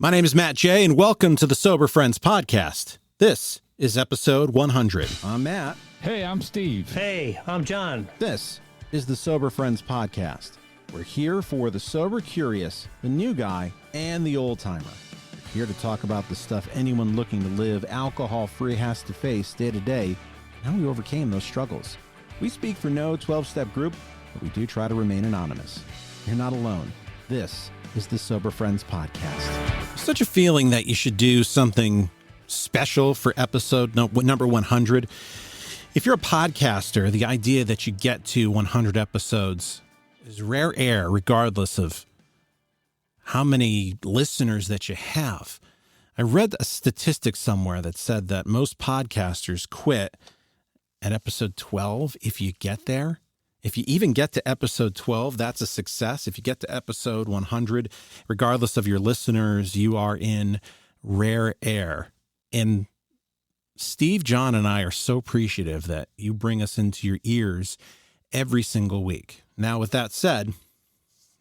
My name is Matt J, and welcome to the Sober Friends podcast. This is episode 100. I'm Matt. Hey, I'm Steve. Hey, I'm John. This is the Sober Friends podcast. We're here for the sober curious, the new guy, and the old timer. We're here to talk about the stuff anyone looking to live alcohol-free has to face day to day, and how we overcame those struggles. We speak for no 12-step group, but we do try to remain anonymous. You're not alone. This is the Sober Friends podcast. Such a feeling that you should do something special for episode number 100. If you're a podcaster, the idea that you get to 100 episodes is rare air, regardless of how many listeners that you have. I read a statistic somewhere that said that most podcasters quit at episode 12 if you get there. If you even get to episode 12, that's a success. If you get to episode 100, regardless of your listeners, you are in rare air. And Steve, John, and I are so appreciative that you bring us into your ears every single week. Now, with that said,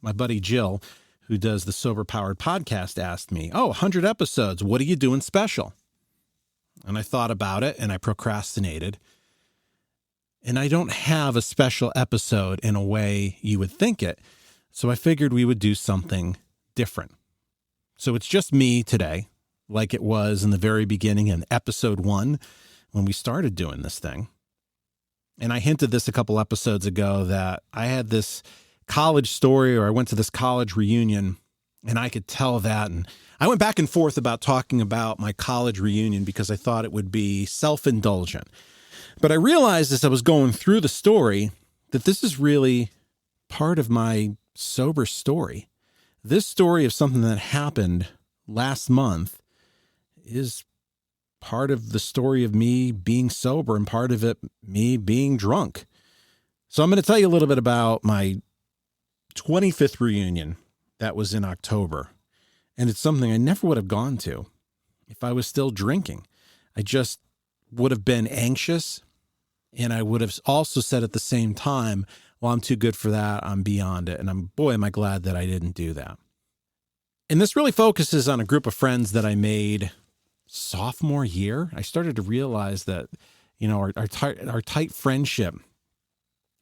my buddy Jill, who does the Sober Powered podcast, asked me, 100 episodes, what are you doing special? And I thought about it and I procrastinated. And I don't have a special episode in a way you would think it. So I figured we would do something different. So it's just me today, like it was in the very beginning in episode 1 when we started doing this thing. And I hinted this a couple episodes ago that I had this college story, or I went to this college reunion, and I could tell that. And I went back and forth about talking about my college reunion because I thought it would be self-indulgent. But I realized as I was going through the story that this is really part of my sober story. This story of something that happened last month is part of the story of me being sober and part of it me being drunk. So I'm going to tell you a little bit about my 25th reunion that was in October. And it's something I never would have gone to if I was still drinking. I just would have been anxious, and I would have also said at the same time, well, I'm too good for that. I'm beyond it. And am I glad that I didn't do that. And this really focuses on a group of friends that I made sophomore year. I started to realize that, our tight friendship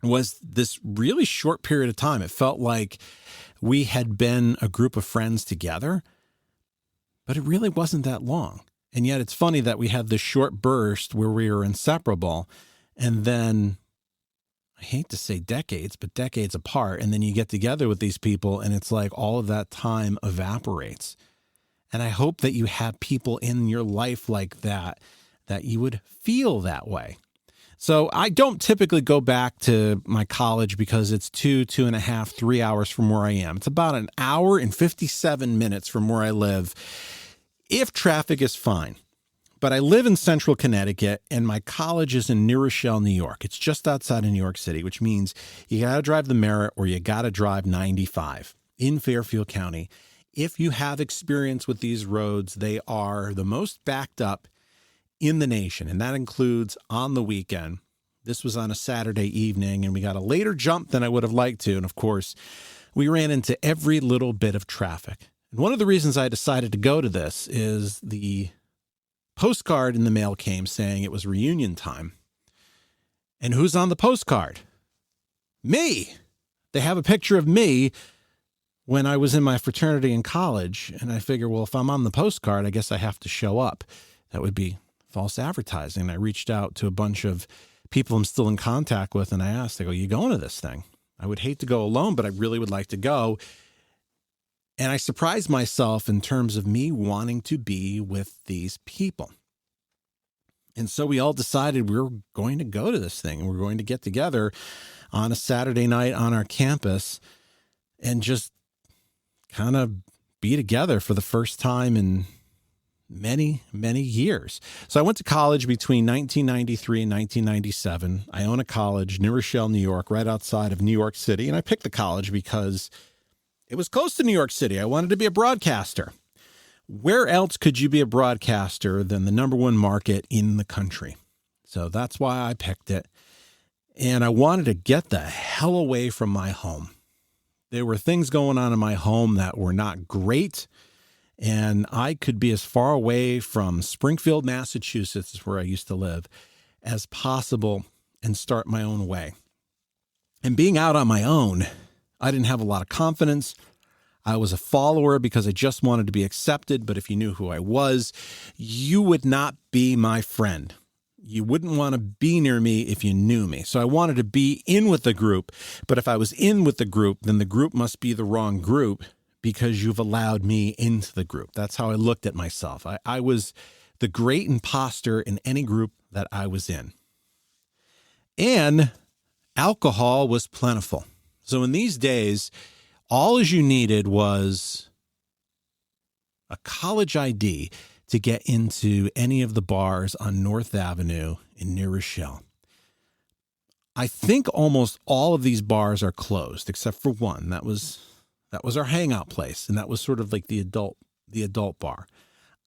was this really short period of time. It felt like we had been a group of friends together, but it really wasn't that long. And yet it's funny that we had this short burst where we were inseparable, and then, I hate to say decades, but decades apart. And then you get together with these people and it's like all of that time evaporates. And I hope that you have people in your life like that you would feel that way. So I don't typically go back to my college because it's 2.5, 3 hours from where I am. It's about an hour and 57 minutes from where I live, if traffic is fine. But I live in central Connecticut, and my college is in New Rochelle, New York. It's just outside of New York City, which means you got to drive the Merritt or you got to drive 95 in Fairfield County. If you have experience with these roads, they are the most backed up in the nation, and that includes on the weekend. This was on a Saturday evening, and we got a later jump than I would have liked to. And of course, we ran into every little bit of traffic. And one of the reasons I decided to go to this is the postcard in the mail came saying it was reunion time. And who's on the postcard? Me. They have a picture of me when I was in my fraternity in college. And I figure, well, if I'm on the postcard, I guess I have to show up. That would be false advertising. And I reached out to a bunch of people I'm still in contact with, and I asked, I go, you going to this thing? I would hate to go alone, but I really would like to go. And I surprised myself in terms of me wanting to be with these people. And so we all decided we were going to go to this thing, and we're going to get together on a Saturday night on our campus and just kind of be together for the first time in many, many years. So I went to college between 1993 and 1997. I own a college, New Rochelle, New York, right outside of New York City. And I picked the college because it was close to New York City. I wanted to be a broadcaster. Where else could you be a broadcaster than the number one market in the country? So that's why I picked it. And I wanted to get the hell away from my home. There were things going on in my home that were not great. And I could be as far away from Springfield, Massachusetts, where I used to live, as possible and start my own way. And being out on my own, I didn't have a lot of confidence. I was a follower because I just wanted to be accepted. But if you knew who I was, you would not be my friend. You wouldn't want to be near me if you knew me. So I wanted to be in with the group. But if I was in with the group, then the group must be the wrong group because you've allowed me into the group. That's how I looked at myself. I was the great imposter in any group that I was in. And alcohol was plentiful. So in these days, all as you needed was a college ID to get into any of the bars on North Avenue in New Rochelle. I think almost all of these bars are closed except for one. That was our hangout place, and that was sort of like the adult bar.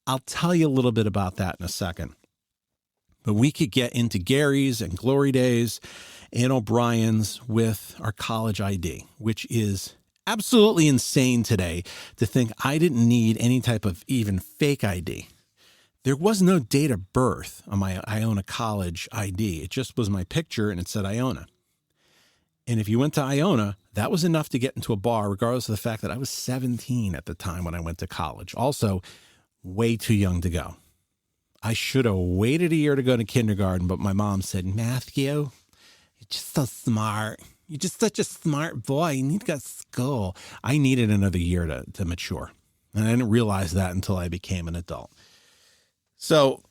I'll tell you a little bit about that in a second. But we could get into Gary's and Glory Days and O'Brien's with our college ID, which is absolutely insane today to think I didn't need any type of even fake ID. There was no date of birth on my Iona College ID. It just was my picture and it said Iona. And if you went to Iona, that was enough to get into a bar, regardless of the fact that I was 17 at the time when I went to college. Also, way too young to go. I should have waited a year to go to kindergarten, but my mom said, Matthew, you're just so smart. You're just such a smart boy. You need to go to school. I needed another year to mature. And I didn't realize that until I became an adult. So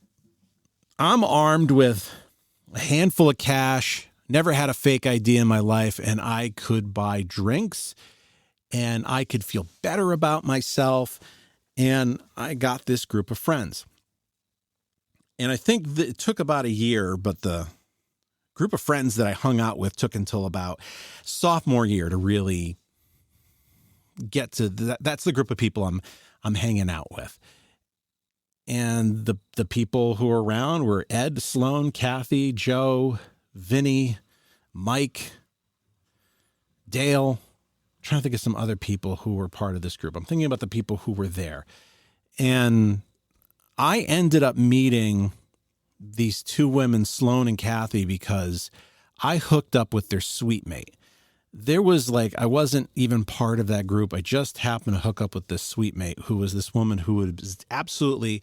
I'm armed with a handful of cash, never had a fake ID in my life, and I could buy drinks and I could feel better about myself. And I got this group of friends. And I think that it took about a year, but the group of friends that I hung out with took until about sophomore year to really get to that. That's the group of people I'm hanging out with. And the people who were around were Ed, Sloan, Kathy, Joe, Vinny, Mike, Dale. I'm trying to think of some other people who were part of this group. I'm thinking about the people who were there. And I ended up meeting these two women, Sloan and Kathy, because I hooked up with their suite mate. There was I wasn't even part of that group. I just happened to hook up with this suite mate who was this woman who was absolutely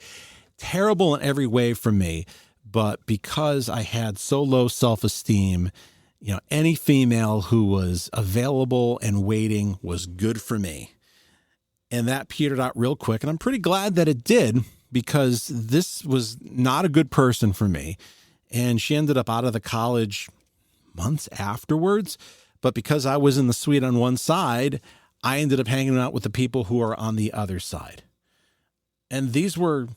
terrible in every way for me. But because I had so low self-esteem, any female who was available and waiting was good for me. And that petered out real quick. And I'm pretty glad that it did, because this was not a good person for me. And she ended up out of the college months afterwards. But because I was in the suite on one side, I ended up hanging out with the people who are on the other side. And these were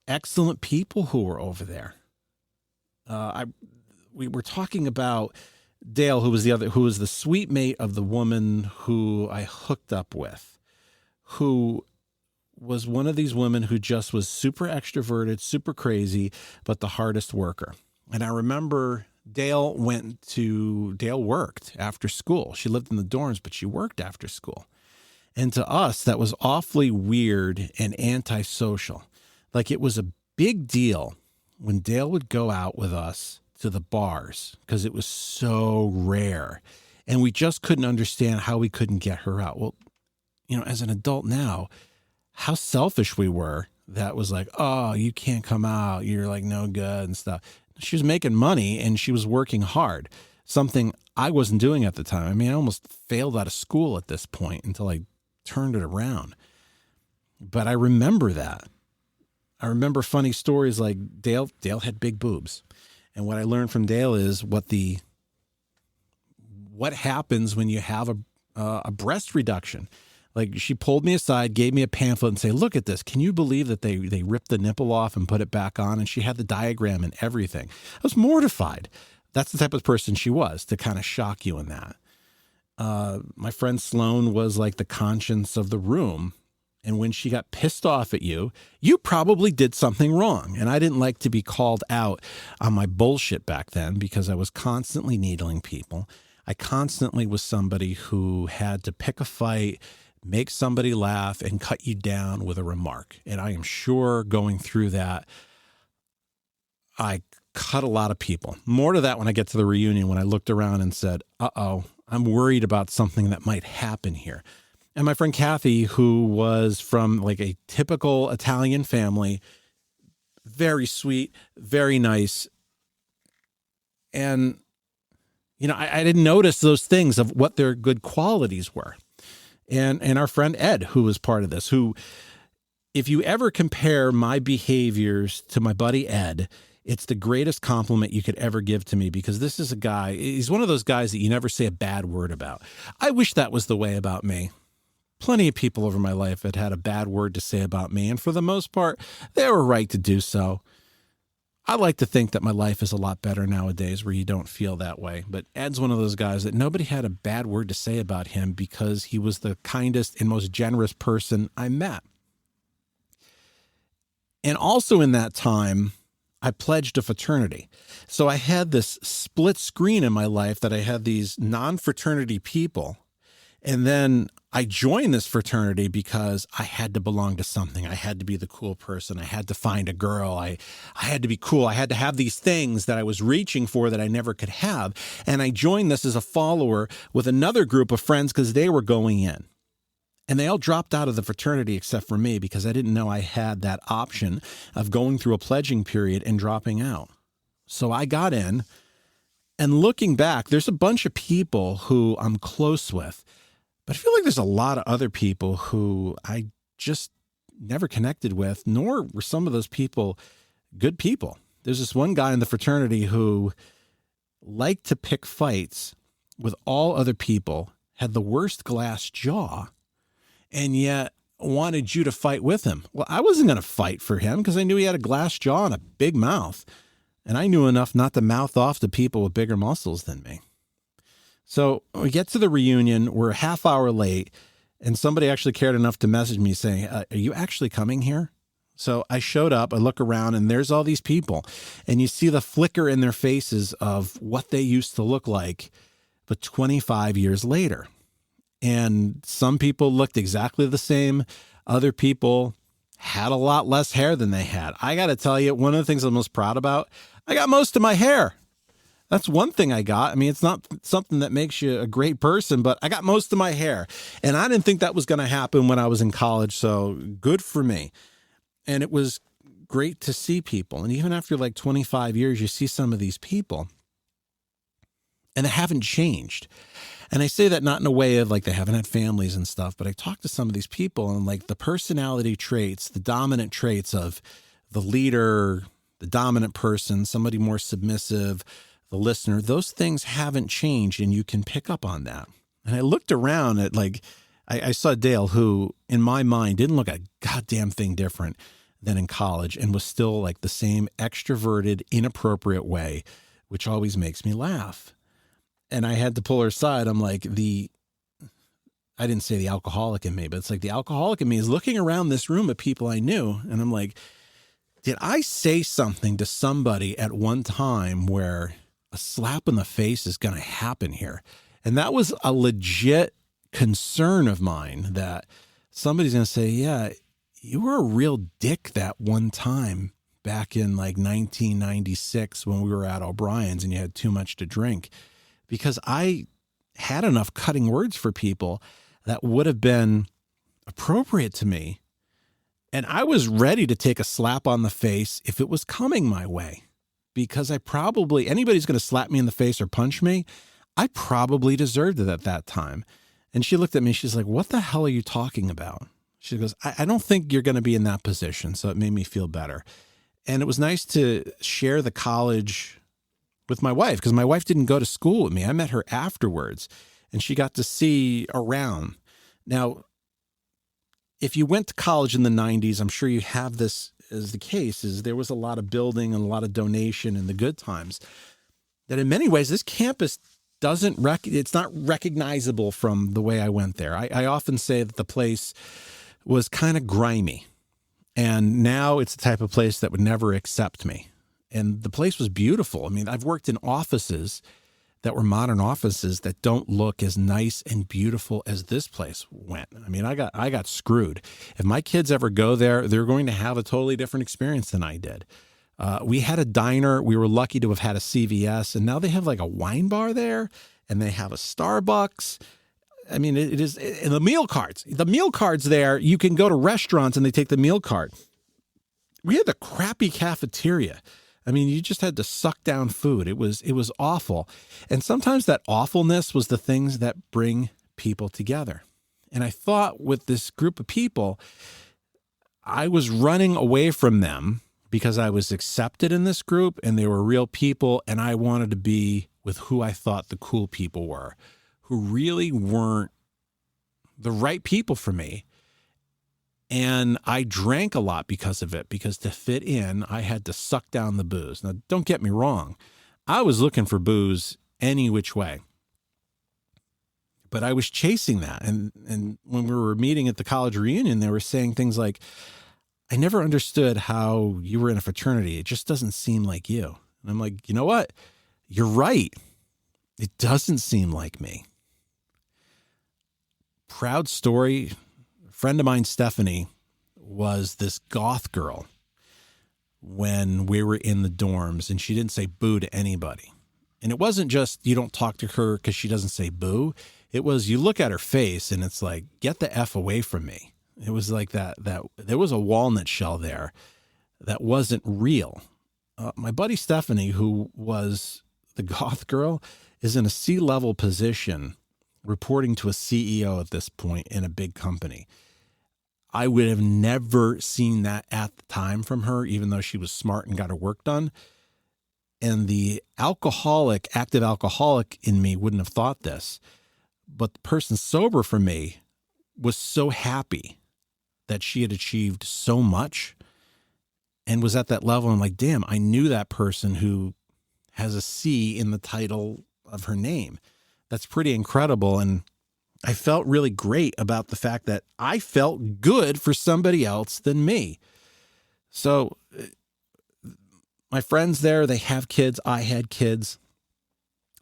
excellent people who were over there. We were talking about Dale, who was the suite mate of the woman who I hooked up with, who was one of these women who just was super extroverted, super crazy, but the hardest worker. And I remember Dale worked after school. She lived in the dorms, but she worked after school. And to us, that was awfully weird and antisocial. It was a big deal when Dale would go out with us to the bars because it was so rare. And we just couldn't understand how we couldn't get her out. Well, as an adult now, how selfish we were. That was oh, you can't come out. You're no good and stuff. She was making money and she was working hard, something I wasn't doing at the time. I mean, I almost failed out of school at this point until I turned it around. But I remember that. I remember funny stories like Dale had big boobs. And what I learned from Dale is what happens when you have a breast reduction. She pulled me aside, gave me a pamphlet and say, look at this. Can you believe that they ripped the nipple off and put it back on? And she had the diagram and everything. I was mortified. That's the type of person she was, to kind of shock you in that. My friend Sloan was the conscience of the room. And when she got pissed off at you, you probably did something wrong. And I didn't like to be called out on my bullshit back then because I was constantly needling people. I constantly was somebody who had to pick a fight, make somebody laugh and cut you down with a remark. And I am sure going through that, I cut a lot of people. More to that when I get to the reunion, when I looked around and said, uh-oh, I'm worried about something that might happen here. And my friend Kathy, who was from like a typical Italian family, very sweet, very nice. And, you know, I didn't notice those things of what their good qualities were. And our friend Ed, who was part of this, who, if you ever compare my behaviors to my buddy Ed, it's the greatest compliment you could ever give to me, because this is a guy, he's one of those guys that you never say a bad word about. I wish that was the way about me. Plenty of people over my life had a bad word to say about me, and for the most part, they were right to do so. I like to think that my life is a lot better nowadays where you don't feel that way. But Ed's one of those guys that nobody had a bad word to say about him because he was the kindest and most generous person I met. And also in that time, I pledged a fraternity. So I had this split screen in my life that I had these non-fraternity people. And then I joined this fraternity because I had to belong to something. I had to be the cool person. I had to find a girl. I had to be cool. I had to have these things that I was reaching for that I never could have. And I joined this as a follower with another group of friends because they were going in. And they all dropped out of the fraternity except for me because I didn't know I had that option of going through a pledging period and dropping out. So I got in, and looking back, there's a bunch of people who I'm close with. But I feel like there's a lot of other people who I just never connected with, nor were some of those people good people. There's this one guy in the fraternity who liked to pick fights with all other people, had the worst glass jaw, and yet wanted you to fight with him. Well, I wasn't going to fight for him because I knew he had a glass jaw and a big mouth, and I knew enough not to mouth off to people with bigger muscles than me. So we get to the reunion, we're a half hour late, and somebody actually cared enough to message me saying, are you actually coming here? So I showed up, I look around, and there's all these people, and you see the flicker in their faces of what they used to look like, but 25 years later. And some people looked exactly the same. Other people had a lot less hair than they had. I got to tell you, one of the things I'm most proud about, I got most of my hair. That's one thing I got. I mean, it's not something that makes you a great person, but I got most of my hair. And I didn't think that was going to happen when I was in college, so good for me. And it was great to see people. And even after like 25 years, you see some of these people, and they haven't changed. And I say that not in a way of like they haven't had families and stuff, but I talk to some of these people, and like the personality traits, the dominant traits of the leader, the dominant person, somebody more submissive, the listener, those things haven't changed, and you can pick up on that. And I looked around at like, I saw Dale, who in my mind didn't look a goddamn thing different than in college, and was still like the same extroverted, inappropriate way, which always makes me laugh. And I had to pull her aside. I'm like, I didn't say the alcoholic in me, but it's like the alcoholic in me is looking around this room at people I knew, and I'm like, did I say something to somebody at one time where a slap in the face is going to happen here? And that was a legit concern of mine, that somebody's going to say, yeah, you were a real dick that one time back in like 1996 when we were at O'Brien's and you had too much to drink. Because I had enough cutting words for people that would have been appropriate to me. And I was ready to take a slap on the face if it was coming my way. Because anybody's going to slap me in the face or punch me, I probably deserved it at that time. And she looked at me, she's like, what the hell are you talking about? She goes, I don't think you're going to be in that position. So it made me feel better. And it was nice to share the college with my wife, because my wife didn't go to school with me. I met her afterwards, and she got to see around. Now, if you went to college in the 90s, I'm sure you have this as the case, is there was a lot of building and a lot of donation in the good times, that in many ways, this campus it's not recognizable from the way I went there. I often say that the place was kind of grimy, and now it's the type of place that would never accept me. And the place was beautiful. I mean, I've worked in offices that were modern offices that don't look as nice and beautiful as this place went. I mean, I got screwed. If my kids ever go there, they're going to have a totally different experience than I did. We had a diner. We were lucky to have had a CVS, and now they have like a wine bar there, and they have a Starbucks. I mean, it is, and the meal cards. The meal cards there, you can go to restaurants and they take the meal card. We had the crappy cafeteria. I mean, you just had to suck down food. It was awful. And sometimes that awfulness was the things that bring people together. And I thought with this group of people, I was running away from them because I was accepted in this group and they were real people, and I wanted to be with who I thought the cool people were, who really weren't the right people for me. And I drank a lot because of it, because to fit in, I had to suck down the booze. Now, don't get me wrong. I was looking for booze any which way. But I was chasing that. And when we were meeting at the college reunion, they were saying things like, I never understood how you were in a fraternity. It just doesn't seem like you. And I'm like, you know what? You're right. It doesn't seem like me. Proud story. A friend of mine, Stephanie, was this goth girl when we were in the dorms, and she didn't say boo to anybody. And it wasn't just you don't talk to her because she doesn't say boo. It was you look at her face and it's like, get the F away from me. It was like that there was a walnut shell there that wasn't real. My buddy Stephanie, who was the goth girl, is in a C-level position reporting to a CEO at this point in a big company. I would have never seen that at the time from her, even though she was smart and got her work done. And the active alcoholic in me wouldn't have thought this. But the person sober for me was so happy that she had achieved so much and was at that level. I'm like, damn, I knew that person who has a C in the title of her name. That's pretty incredible. And I felt really great about the fact that I felt good for somebody else than me. So my friends there, they have kids. I had kids.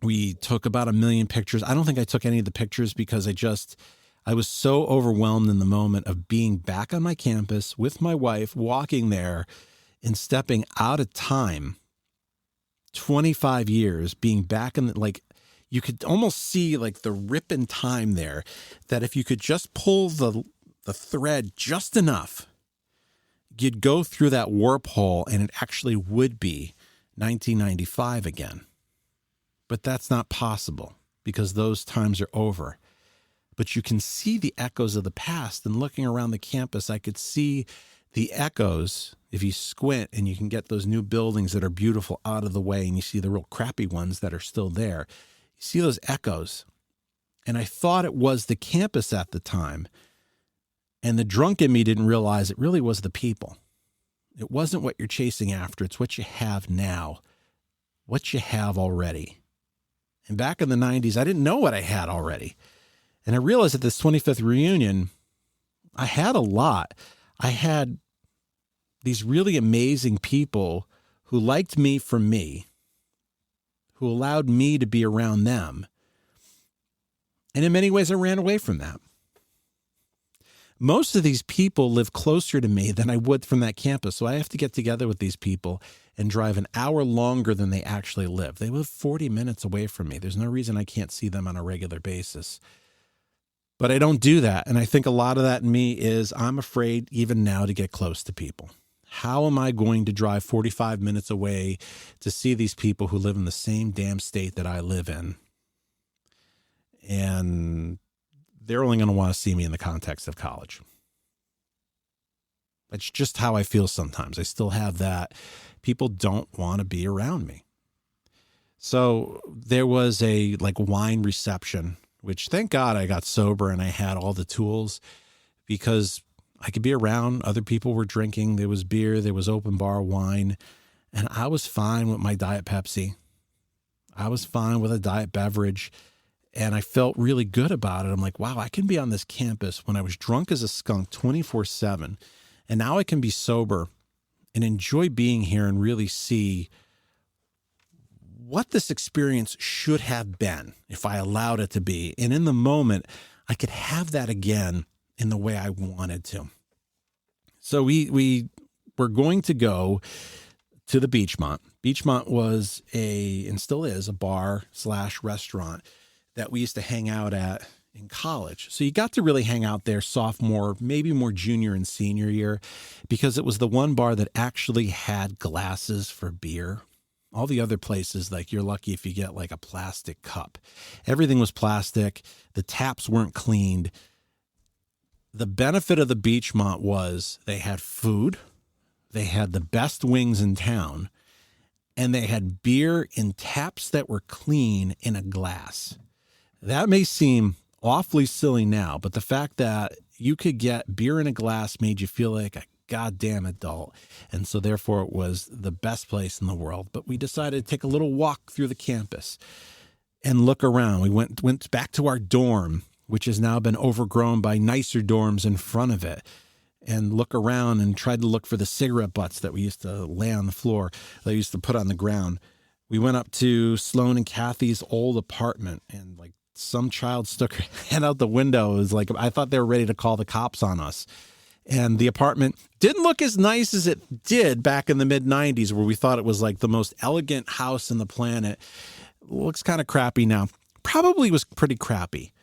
We took about 1 million pictures. I don't think I took any of the pictures because I was so overwhelmed in the moment of being back on my campus with my wife, walking there and stepping out of time, 25 years, being back in you could almost see like the rip in time there, that if you could just pull the thread just enough, you'd go through that warp hole and it actually would be 1995 again. But that's not possible because those times are over. But you can see the echoes of the past, and looking around the campus, I could see the echoes if you squint, and you can get those new buildings that are beautiful out of the way, and you see the real crappy ones that are still there. You see those echoes. And I thought it was the campus at the time. And the drunk in me didn't realize it really was the people. It wasn't what you're chasing after. It's what you have now, what you have already. And back in the 90s, I didn't know what I had already. And I realized at this 25th reunion, I had a lot. I had these really amazing people who liked me for me, who allowed me to be around them. And in many ways, I ran away from that. Most of these people live closer to me than I would from that campus. So I have to get together with these people and drive an hour longer than they actually live. They live 40 minutes away from me. There's no reason I can't see them on a regular basis. But I don't do that. And I think a lot of that in me is I'm afraid even now to get close to people. How am I going to drive 45 minutes away to see these people who live in the same damn state that I live in? And they're only going to want to see me in the context of college. That's just how I feel sometimes. I still have that. People don't want to be around me. So there was a wine reception, which thank God I got sober and I had all the tools because I could be around. Other people were drinking. There was beer. There was open bar wine. And I was fine with my Diet Pepsi. I was fine with a diet beverage. And I felt really good about it. I'm like, wow, I can be on this campus when I was drunk as a skunk 24/7. And now I can be sober and enjoy being here and really see what this experience should have been if I allowed it to be. And in the moment, I could have that again in the way I wanted to. So we were going to go to the Beachmont. Beachmont was and still is, a bar/restaurant that we used to hang out at in college. So you got to really hang out there sophomore, maybe more junior and senior year, because it was the one bar that actually had glasses for beer. All the other places, like, you're lucky if you get like a plastic cup. Everything was plastic. The taps weren't cleaned. The benefit of the Beachmont was they had food, they had the best wings in town, and they had beer in taps that were clean in a glass. That may seem awfully silly now, but the fact that you could get beer in a glass made you feel like a goddamn adult. And so therefore it was the best place in the world. But we decided to take a little walk through the campus and look around. We went back to our dorm, which has now been overgrown by nicer dorms in front of it, and look around and tried to look for the cigarette butts that we used to lay on the floor, that we used to put on the ground. We went up to Sloan and Kathy's old apartment, and like some child stuck her head out the window. It was like, I thought they were ready to call the cops on us. And the apartment didn't look as nice as it did back in the mid-90s, where we thought it was like the most elegant house on the planet. It looks kind of crappy now. Probably was pretty crappy.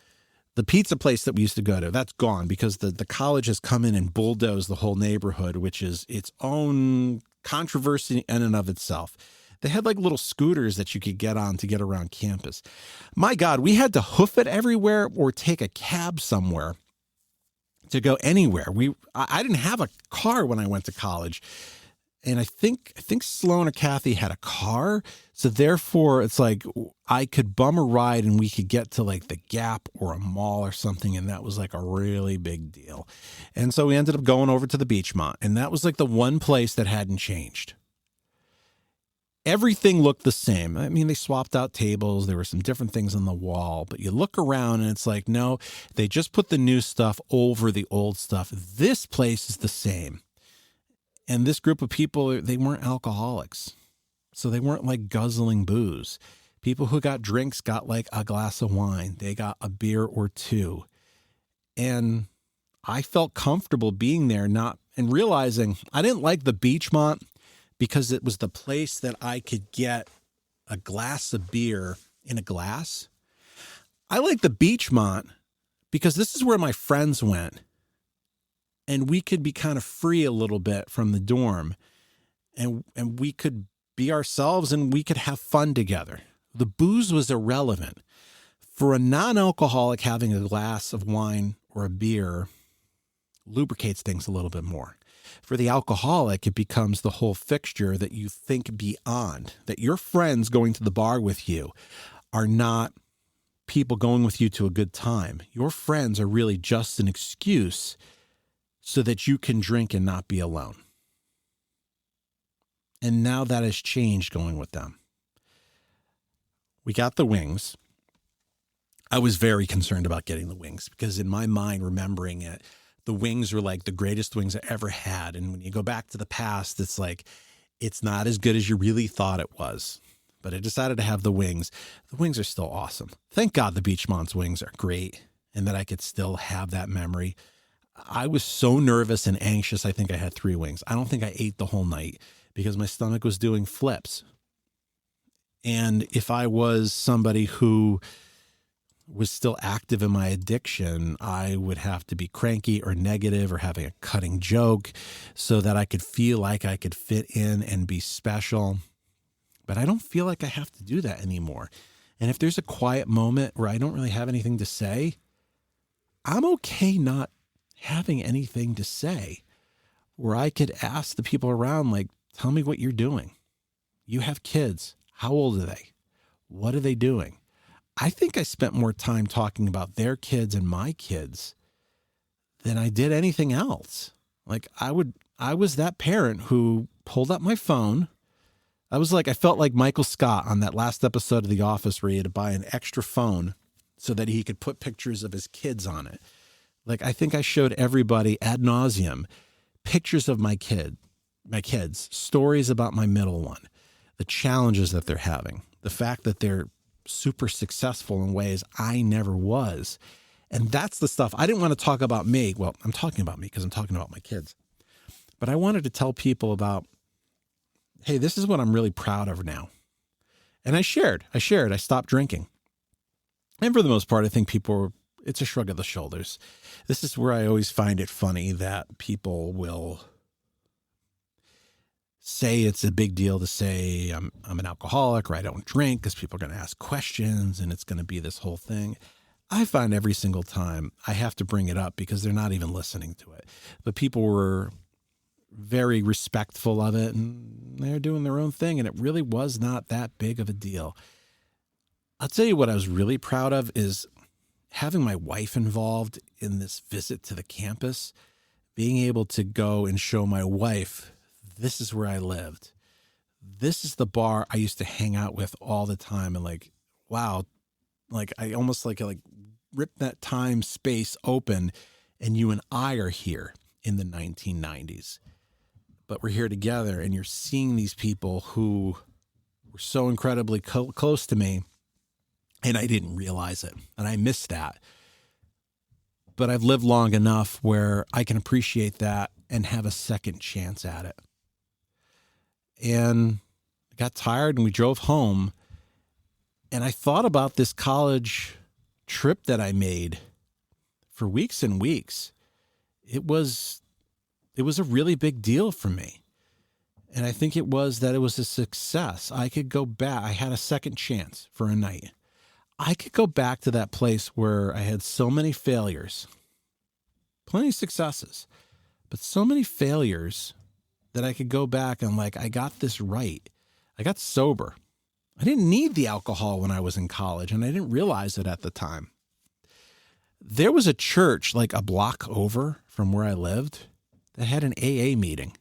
The pizza place that we used to go to, that's gone because the college has come in and bulldozed the whole neighborhood, which is its own controversy in and of itself. They had like little scooters that you could get on to get around campus. My God, we had to hoof it everywhere or take a cab somewhere to go anywhere. I didn't have a car when I went to college. And I think Sloan or Kathy had a car. So therefore it's like I could bum a ride and we could get to like the Gap or a mall or something. And that was like a really big deal. And so we ended up going over to the Beachmont, and that was like the one place that hadn't changed. Everything looked the same. I mean, they swapped out tables. There were some different things on the wall, but you look around and it's like, no, they just put the new stuff over the old stuff. This place is the same. And this group of people, they weren't alcoholics. So they weren't like guzzling booze. People who got drinks got like a glass of wine. They got a beer or two. And I felt comfortable being there, and realizing I didn't like the Beachmont because it was the place that I could get a glass of beer in a glass. I like the Beachmont because this is where my friends went. And we could be kind of free a little bit from the dorm, and we could be ourselves and we could have fun together. The booze was irrelevant. For a non-alcoholic, having a glass of wine or a beer lubricates things a little bit more. For the alcoholic, it becomes the whole fixture that you think beyond, that your friends going to the bar with you are not people going with you to a good time. Your friends are really just an excuse so that you can drink and not be alone. And now that has changed going with them. We got the wings. I was very concerned about getting the wings because in my mind, remembering it, the wings were like the greatest wings I ever had. And when you go back to the past, it's like, it's not as good as you really thought it was. But I decided to have the wings. The wings are still awesome. Thank God the Beachmont's wings are great and that I could still have that memory. I was so nervous and anxious. I think I had 3 wings. I don't think I ate the whole night because my stomach was doing flips. And if I was somebody who was still active in my addiction, I would have to be cranky or negative or having a cutting joke so that I could feel like I could fit in and be special. But I don't feel like I have to do that anymore. And if there's a quiet moment where I don't really have anything to say, I'm okay not having anything to say, where I could ask the people around, like, tell me what you're doing. You have kids. How old are they? What are they doing? I think I spent more time talking about their kids and my kids than I did anything else. Like I was that parent who pulled up my phone. I felt like Michael Scott on that last episode of The Office where he had to buy an extra phone so that he could put pictures of his kids on it. Like, I think I showed everybody ad nauseum pictures of my kids, stories about my middle one, the challenges that they're having, the fact that they're super successful in ways I never was. And that's the stuff I didn't want to talk about me. Well, I'm talking about me because I'm talking about my kids. But I wanted to tell people about, hey, this is what I'm really proud of now. And I shared, I stopped drinking. And for the most part, I think it's a shrug of the shoulders. This is where I always find it funny that people will say it's a big deal to say I'm an alcoholic or I don't drink because people are going to ask questions and it's going to be this whole thing. I find every single time I have to bring it up because they're not even listening to it. But people were very respectful of it and they're doing their own thing. And it really was not that big of a deal. I'll tell you what I was really proud of is having my wife involved in this visit to the campus, being able to go and show my wife, this is where I lived. This is the bar I used to hang out with all the time. And like, wow, like I almost like ripped that time space open and you and I are here in the 1990s. But we're here together and you're seeing these people who were so incredibly close to me and I didn't realize it. And I missed that. But I've lived long enough where I can appreciate that and have a second chance at it. And I got tired and we drove home. And I thought about this college trip that I made for weeks and weeks. It was a really big deal for me. And I think it was a success. I could go back. I had a second chance for a night. I could go back to that place where I had so many failures, plenty of successes, but so many failures that I could go back and like, I got this right. I got sober. I didn't need the alcohol when I was in college and I didn't realize it at the time. There was a church like a block over from where I lived that had an AA meeting,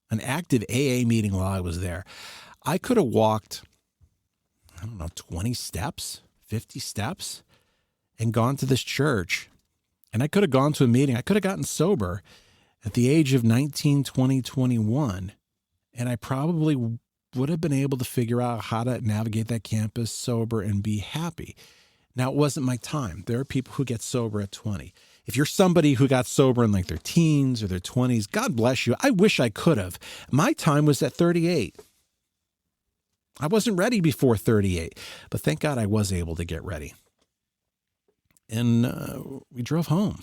an active AA meeting while I was there. I could have walked, 20 steps, 50 steps and gone to this church. And I could have gone to a meeting. I could have gotten sober at the age of 19, 20, 21. And I probably would have been able to figure out how to navigate that campus sober and be happy. Now, it wasn't my time. There are people who get sober at 20. If you're somebody who got sober in like their teens or their 20s, God bless you. I wish I could have. My time was at 38. I wasn't ready before 38, but thank God I was able to get ready. And we drove home.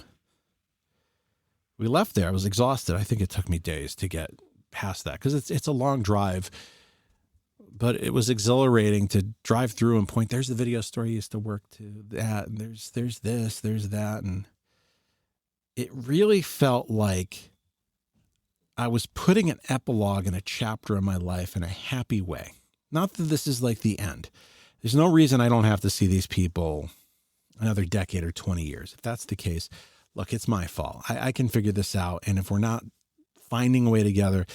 We left there. I was exhausted. I think it took me days to get past that because it's a long drive, but it was exhilarating to drive through and point. There's the video store I used to work to, that, and there's this, there's that. And it really felt like I was putting an epilogue in a chapter of my life in a happy way. Not that this is like the end. There's no reason I don't have to see these people another decade or 20 years. If that's the case, look, it's my fault. I can figure this out. And if we're not finding a way together,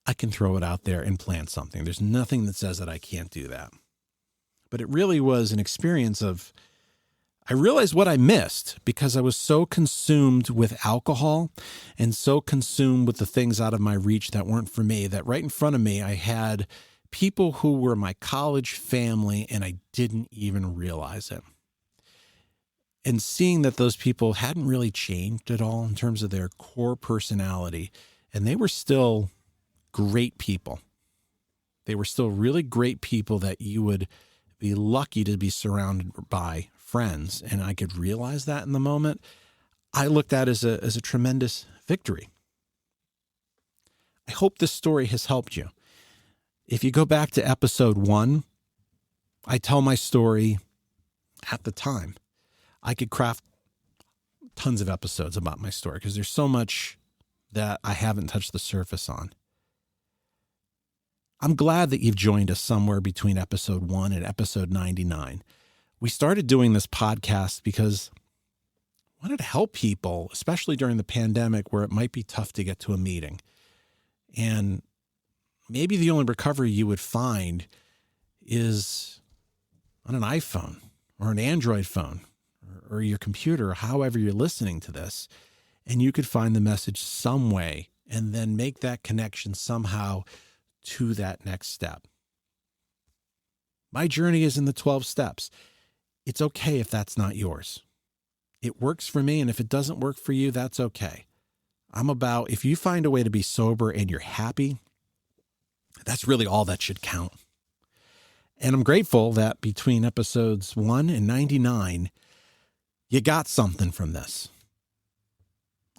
I can throw it out there and plan something. There's nothing that says that I can't do that. But it really was an experience of, I realized what I missed because I was so consumed with alcohol and so consumed with the things out of my reach that weren't for me, that right in front of me, I had people who were my college family and I didn't even realize it. And seeing that those people hadn't really changed at all in terms of their core personality, and they were still great people. They were still really great people that you would be lucky to be surrounded by friends. And I could realize that in the moment. I looked at it as a tremendous victory. I hope this story has helped you. If you go back to episode 1, I tell my story at the time. I could craft tons of episodes about my story because there's so much that I haven't touched the surface on. I'm glad that you've joined us somewhere between episode 1 and episode 99. We started doing this podcast because I wanted to help people, especially during the pandemic where it might be tough to get to a meeting. And maybe the only recovery you would find is on an iPhone or an Android phone or your computer, or however you're listening to this. And you could find the message some way and then make that connection somehow to that next step. My journey is in the 12 steps. It's okay if that's not yours. It works for me, and if it doesn't work for you, that's okay. I'm about, if you find a way to be sober and you're happy, that's really all that should count. And I'm grateful that between episodes 1 and 99, you got something from this.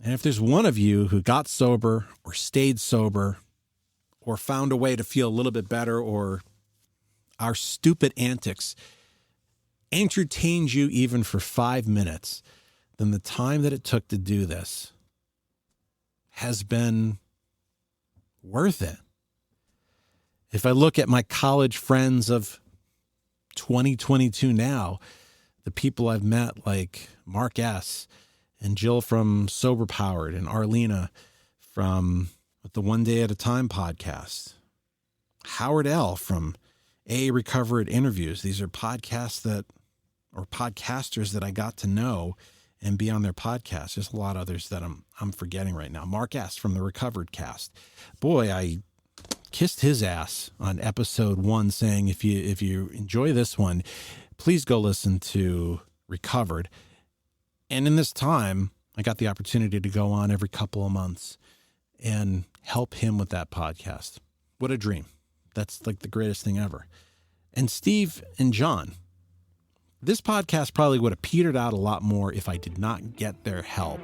And if there's one of you who got sober or stayed sober or found a way to feel a little bit better, or our stupid antics entertained you even for 5 minutes, then the time that it took to do this has been worth it. If I look at my college friends of 2022 now, the people I've met like Mark S. and Jill from Sober Powered and Arlena from the One Day at a Time podcast, Howard L. from A Recovered Interviews. These are podcasts or podcasters that I got to know and be on their podcast. There's a lot of others that I'm forgetting right now. Mark S. from the Recovered Cast. Boy, I kissed his ass on episode 1 saying, if you enjoy this one, please go listen to Recovered. And in this time, I got the opportunity to go on every couple of months and help him with that podcast. What a dream. That's like the greatest thing ever. And Steve and John, this podcast probably would have petered out a lot more if I did not get their help.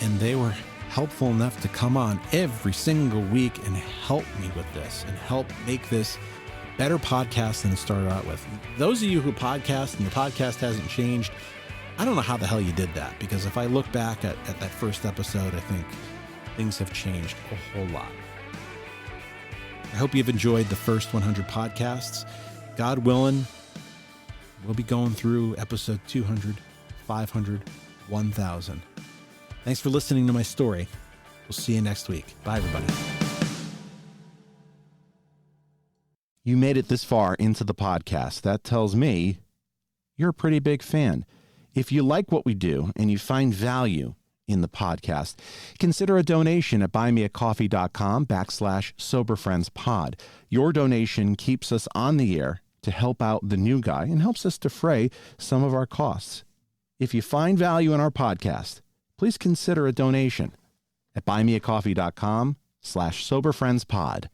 And they were helpful enough to come on every single week and help me with this and help make this better podcast than it started out with. Those of you who podcast and the podcast hasn't changed, I don't know how the hell you did that, because if I look back at that first episode, I think things have changed a whole lot. I hope you've enjoyed the first 100 podcasts. God willing, we'll be going through episode 200, 500, 1,000. Thanks for listening to my story. We'll see you next week. Bye, everybody. You made it this far into the podcast. That tells me you're a pretty big fan. If you like what we do and you find value in the podcast, consider a donation at buymeacoffee.com/soberfriendspod. Your donation keeps us on the air to help out the new guy and helps us defray some of our costs. If you find value in our podcast, please consider a donation at buymeacoffee.com/soberfriendspod.